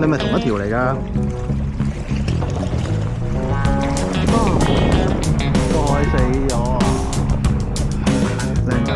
你咪同一條嚟㗎？該死咗啊！靚仔。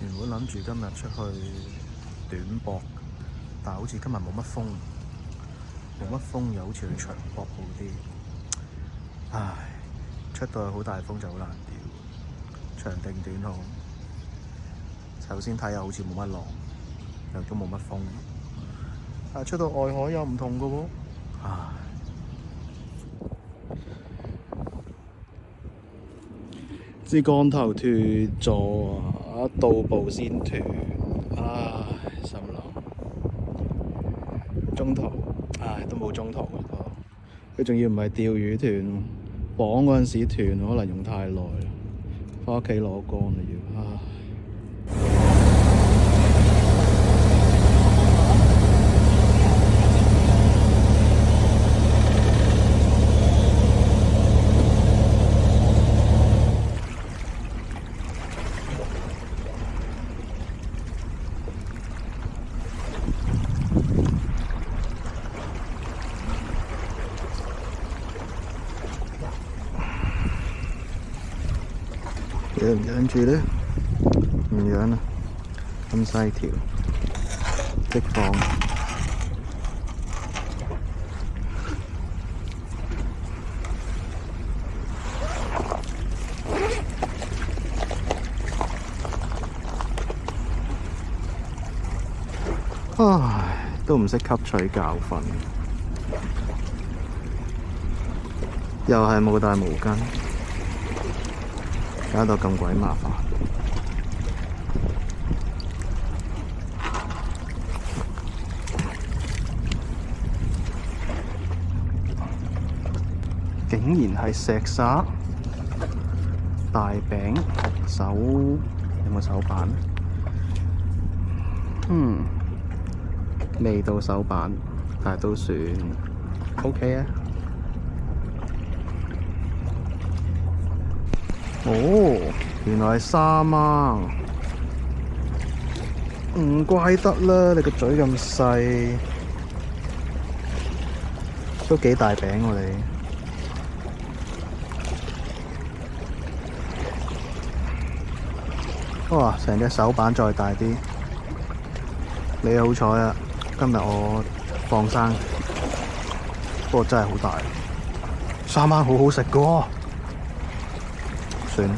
原本諗住今日出去短膊，但係好似今日冇乜風，又好似去長膊好啲。唉，出到去好大風就好難調，長定短好。首先睇下好似冇乜浪，又都冇乜風。但係出到外海又唔同㗎喎。唉，支竿頭脫咗啊！到步先斷，唉，心諗中途，唉都冇中途嘅，佢仲要唔係釣魚斷，綁嗰陣時斷，可能用太耐，返屋企攞竿啦要，唉。養唔養住咧？唔養啦，咁細條，即放。唉，都唔識吸取教訓，又係冇帶毛巾。搞到咁鬼麻煩，竟然係石沙大餅手，有冇手板？未到手板，但係都算 OK 啊。哦，原來係沙掹，唔怪得啦！你個嘴咁細，都幾大餅喎你。哇！成隻手板再大啲，你好彩啊！今日我放生，不過真係好大。沙掹好好食㗎喎。算，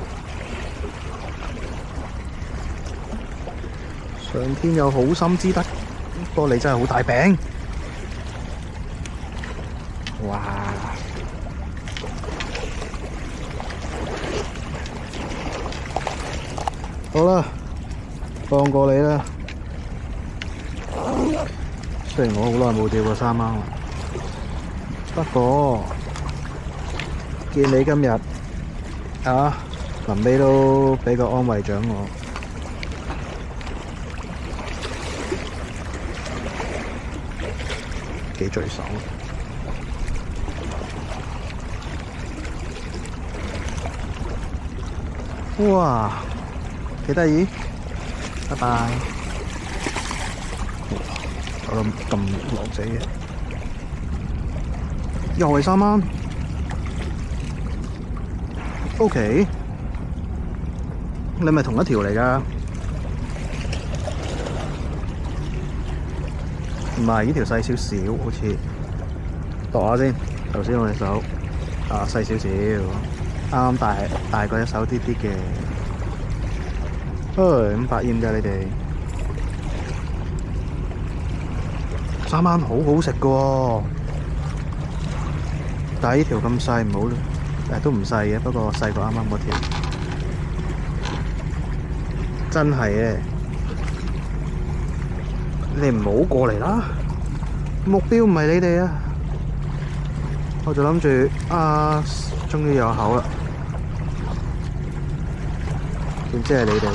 上天有好心之德，不過你真係好大餅，哇！好啦，放過你啦。雖然我好耐冇釣過沙掹啦，不過見你今日啊〜臨尾都俾個安慰獎我，幾聚手。哇，幾得意！拜拜。搞到咁狼死嘅，又係沙掹。OK。你咪同一條嚟㗎？唔係，呢條細少少，好似度下先。頭先我隻手細少少，啱啱大過隻手啲啲嘅。咁百厭㗎你哋。沙掹好好食㗎喎，但係呢條咁細唔好啦，都唔細嘅，不過細過啱啱嗰條。真係嘅，你哋唔好過嚟啦！目標唔係你哋啊，我就諗住終於有口啦，點知係你哋？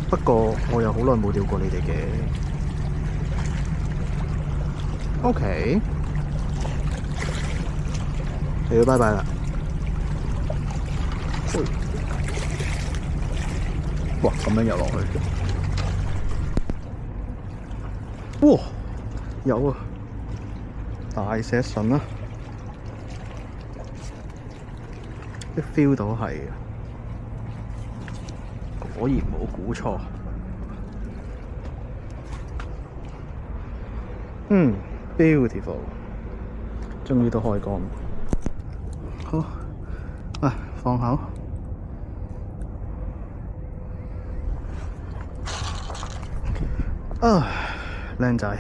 不過我又好耐冇釣過你哋嘅。OK，你要拜拜啦。哇！咁樣游落去，哇！有啊，大石筍啊，一 feel 到係，果然冇估錯。beautiful， 終於都開乾。好，放口。靚仔，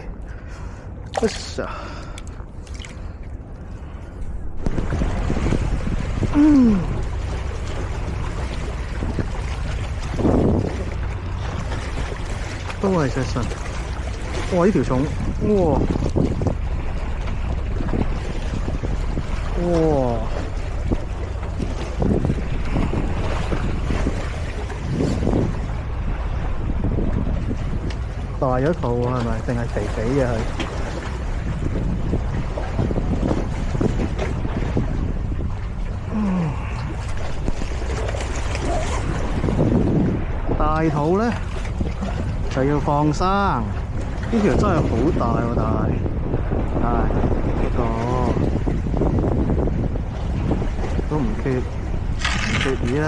都係石筍。哇！呢條重，哇！大咗肚係咪？定係肥肥嘅佢？大肚咧就要放生。呢條真係好大喎，呢個都唔缺魚啦。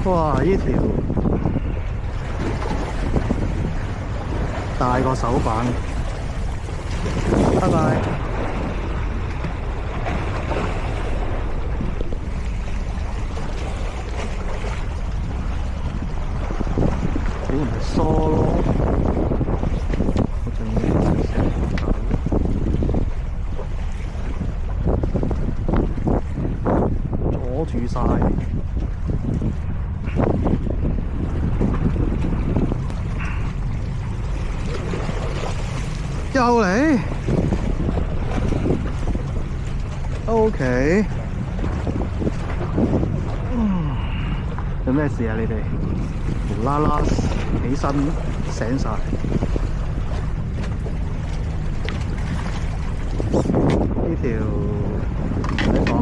哇！呢條大過手板。拜拜。竟然係疏咯，我仲要阻住晒。又嚟 ，OK， 有咩事啊？你哋無啦啦起身醒晒，呢條唔使講。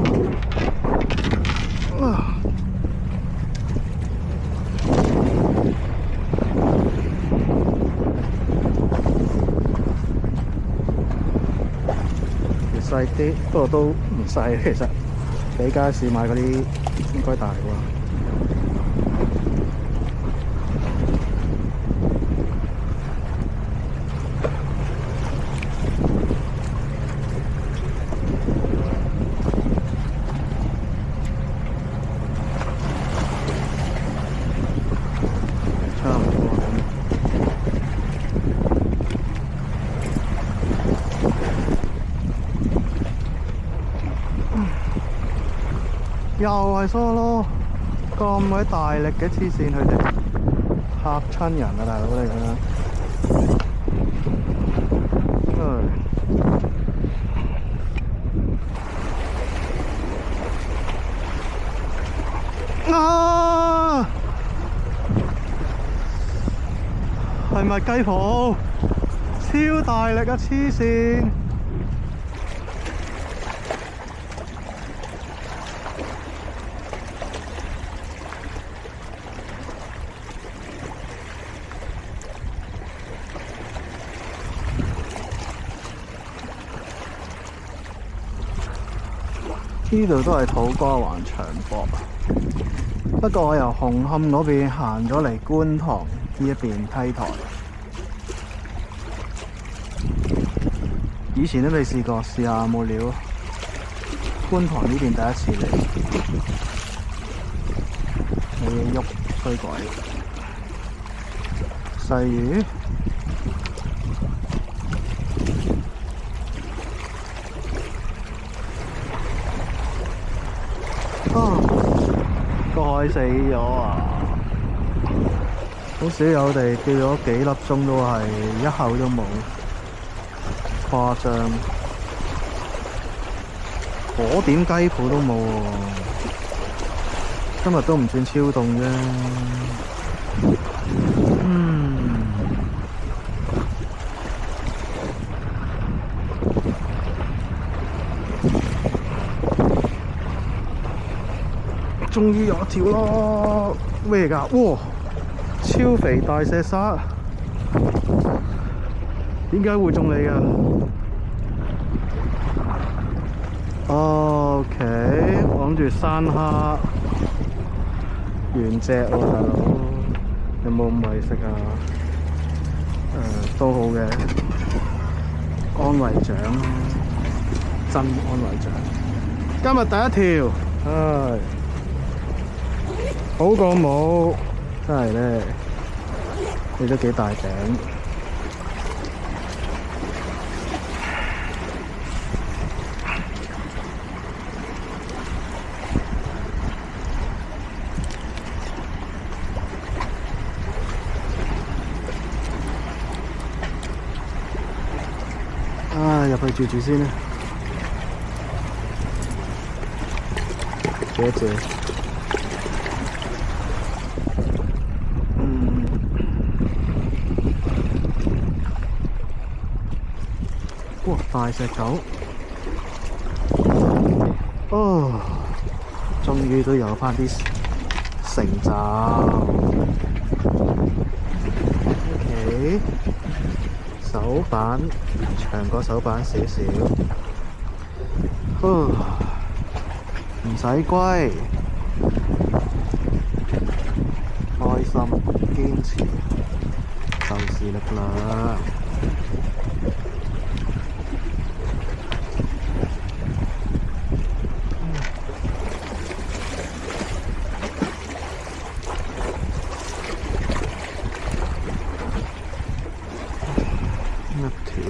細啲，不過都唔細，其實比街市買嗰啲應該大喎。差唔多。又係疏咯，咁鬼大力嘅黐線，佢哋嚇親人啊！大佬你咁樣，係咪雞泡？超大力啊！黐線！呢度都係土瓜灣長博，不過我由紅磡嗰邊行咗嚟觀塘呢一邊梯台，以前都未試過，試下冇料。觀塘呢邊第一次嚟，冇嘢喐，衰鬼。細魚。個海死咗啊！好少有地叫咗幾粒鐘都係一口都冇，誇張。嗰點雞鋪都冇喎，今日都唔算超凍啫。終於有一條咯！咩㗎？哇！超肥大石鯊，點解會中你㗎？OK，我諗住山蝦原隻喎，大佬，有冇咁為食啊？都好嘅，安慰獎，真安慰獎。今日第一條，唉，好過冇，真係咧，你都幾大頂。入去住先啦，謝謝。哇！大石狗，哦，終於都有返啲成爪。OK。手板長過手板少少，唔使龜，開心堅持就是力啦。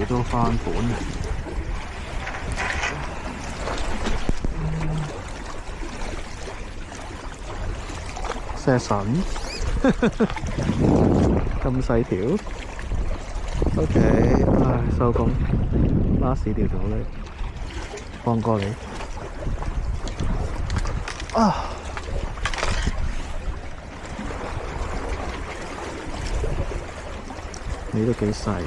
都翻本，石神咁細條 ，OK， 唉，收工，last 條咗你，放過你，啊，你都幾細。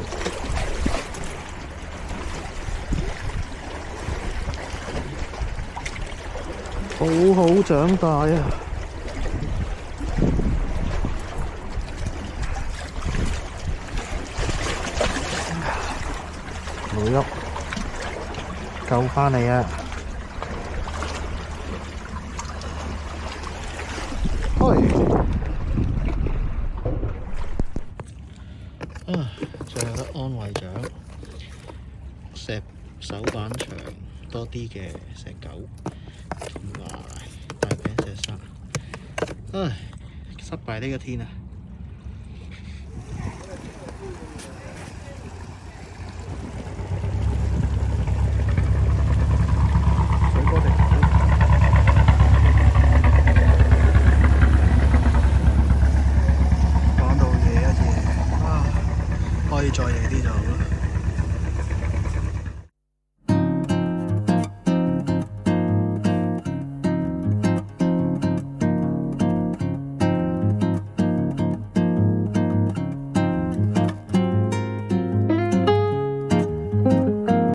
好好長大啊！冇喐，救返你啊！開！最後嘅安慰獎，石手板長多啲嘅石狗。同埋大餅石鯊，唉，失敗呢個天啊！